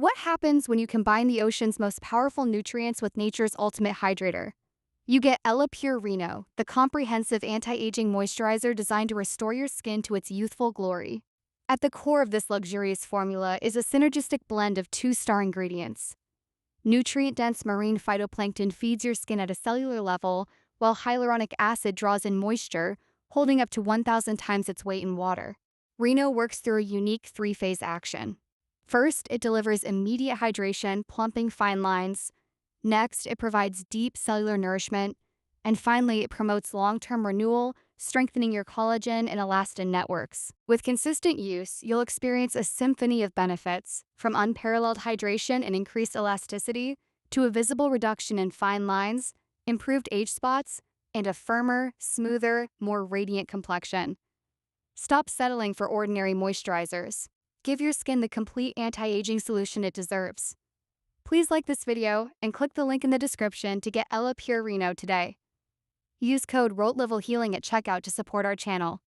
What happens when you combine the ocean's most powerful nutrients with nature's ultimate hydrator? You get Ella Pure Reno, the comprehensive anti-aging moisturizer designed to restore your skin to its youthful glory. At the core of this luxurious formula is a synergistic blend of two-star ingredients. Nutrient-dense marine phytoplankton feeds your skin at a cellular level, while hyaluronic acid draws in moisture, holding up to 1,000 times its weight in water. Reno works through a unique three-phase action. First, it delivers immediate hydration, plumping fine lines. Next, it provides deep cellular nourishment. And finally, it promotes long-term renewal, strengthening your collagen and elastin networks. With consistent use, you'll experience a symphony of benefits, from unparalleled hydration and increased elasticity, to a visible reduction in fine lines, improved age spots, and a firmer, smoother, more radiant complexion. Stop settling for ordinary moisturizers. Give your skin the complete anti-aging solution it deserves. Please like this video and click the link in the description to get Ella Pure Reno today. Use code ROOTLEVELHEALING at checkout to support our channel.